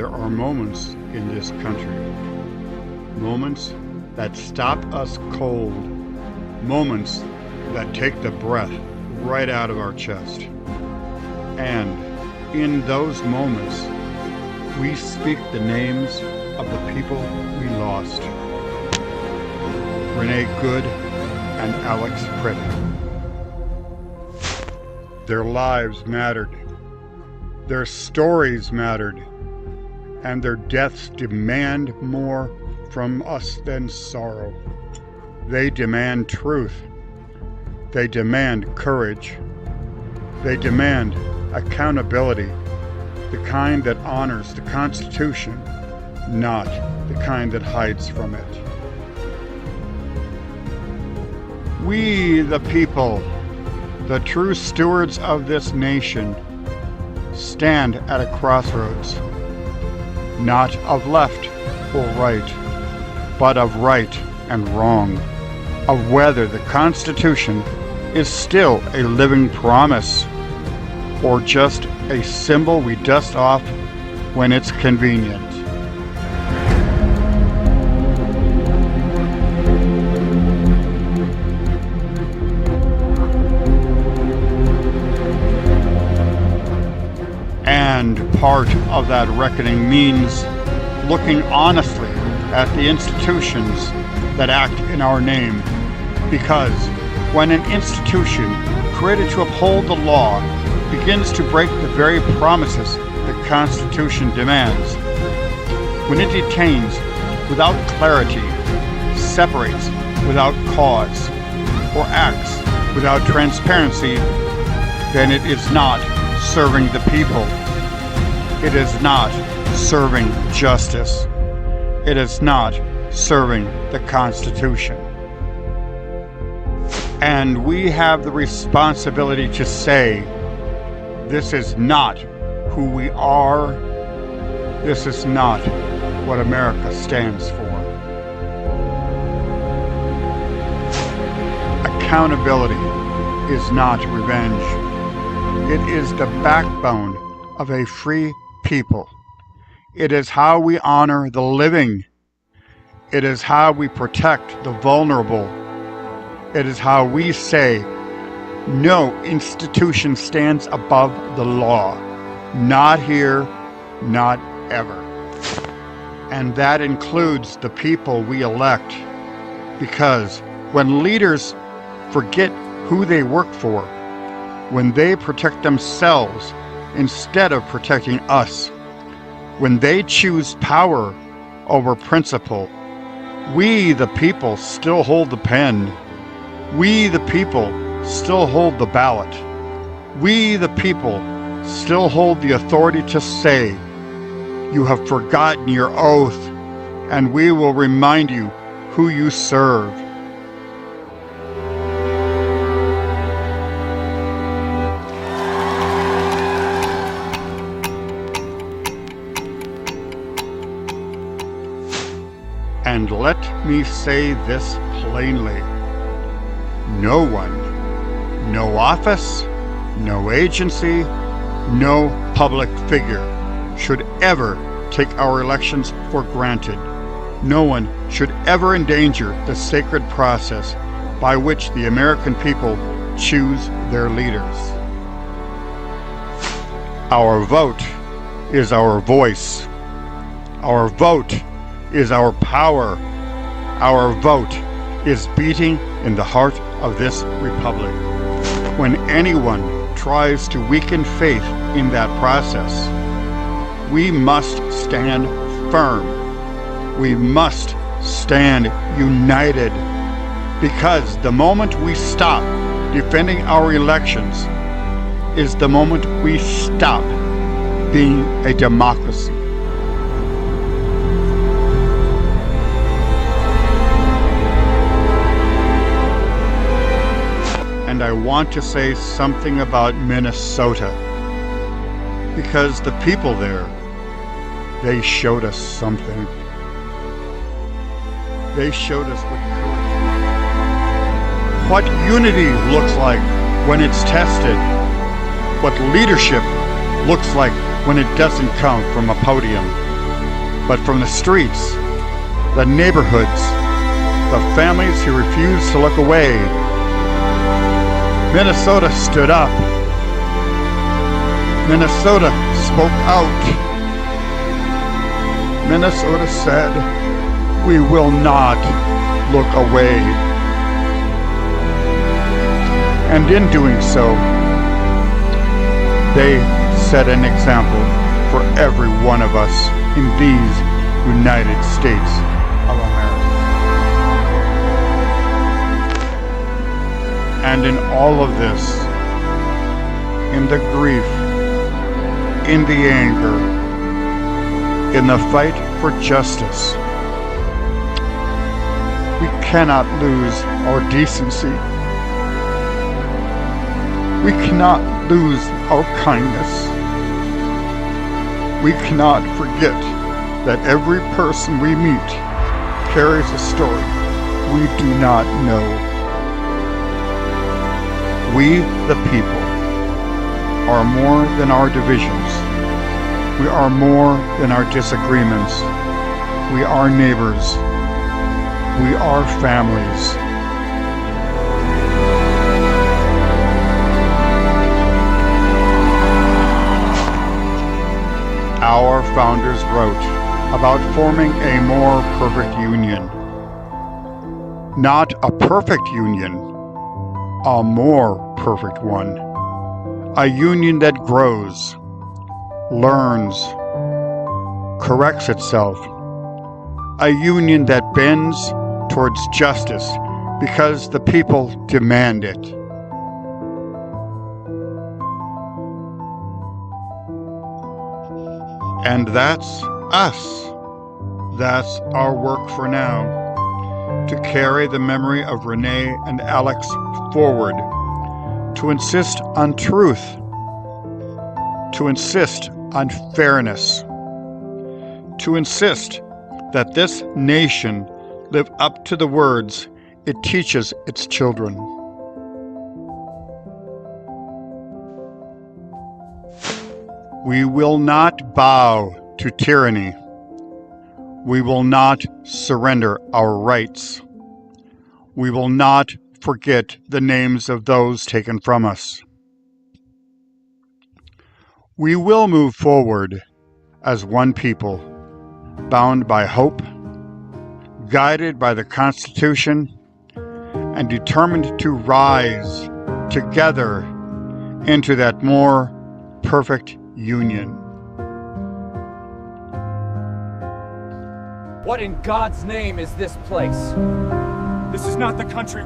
There are moments in this country, moments that stop us cold, moments that take the breath right out of our chest. And in those moments, we speak the names of the people we lost. Renee and Alex Pretti. Their lives mattered, their stories mattered, and their deaths demand more from us than sorrow. They demand truth. They demand courage. They demand accountability, the kind that honors the Constitution, not the kind that hides from it. We, the people, the true stewards of this nation, stand at a crossroads, not of left or right, but of right and wrong, of whether the Constitution is still a living promise or just a symbol we dust off when it's convenient. And part of that reckoning means looking honestly at the institutions that act in our name. Because when an institution created to uphold the law begins to break the very promises the Constitution demands, when it detains without clarity, separates without cause, or acts without transparency, then it is not serving the people. It is not serving justice. It is not serving the Constitution. And we have the responsibility to say, this is not who we are. This is not what America stands for. Accountability is not revenge. It is the backbone of a free people. It is how we honor the living. It is how we protect the vulnerable. It is how we say, no institution stands above the law. Not here, not ever. And that includes the people we elect. Because when leaders forget who they work for, when they protect themselves instead of protecting us, when they choose power over principle, we, the people, still hold the pen. We, the people, still hold the ballot. We, the people, still hold the authority to say, you have forgotten your oath, and we will remind you who you serve. And let me say this plainly. No one, no office, no agency, no public figure should ever take our elections for granted. No one should ever endanger the sacred process by which the American people choose their leaders. Our vote is our voice. Our vote is our power. Our vote is beating in the heart of this republic. When anyone tries to weaken faith in that process, we must stand firm. We must stand united, because the moment we stop defending our elections is the moment we stop being a democracy. And I want to say something about Minnesota, because the people there, they showed us something. They showed us what unity looks like when it's tested, what leadership looks like when it doesn't come from a podium. but from the streets, the neighborhoods, the families who refused to look away. Minnesota stood up. Minnesota spoke out. Minnesota said, "We will not look away." And in doing so, they set an example for every one of us in these United States of America. And in all of this, in the grief, in the anger, in the fight for justice, we cannot lose our decency. We cannot lose our kindness. We cannot forget that every person we meet carries a story we do not know. We, the people, are more than our divisions. We are more than our disagreements. We are neighbors. We are families. Our founders wrote about forming a more perfect union. Not a perfect union, a more perfect one. A union that grows, learns, corrects itself. A union that bends towards justice because the people demand it. And that's us. That's our work for now, to carry the memory of Renee and Alex forward, to insist on truth, to insist on fairness, to insist that this nation live up to the words it teaches its children. We will not bow to tyranny. We will not surrender our rights. We will not forget the names of those taken from us. We will move forward as one people, bound by hope, guided by the Constitution, and determined to rise together into that more perfect union. What in God's name is this place? This is not the country.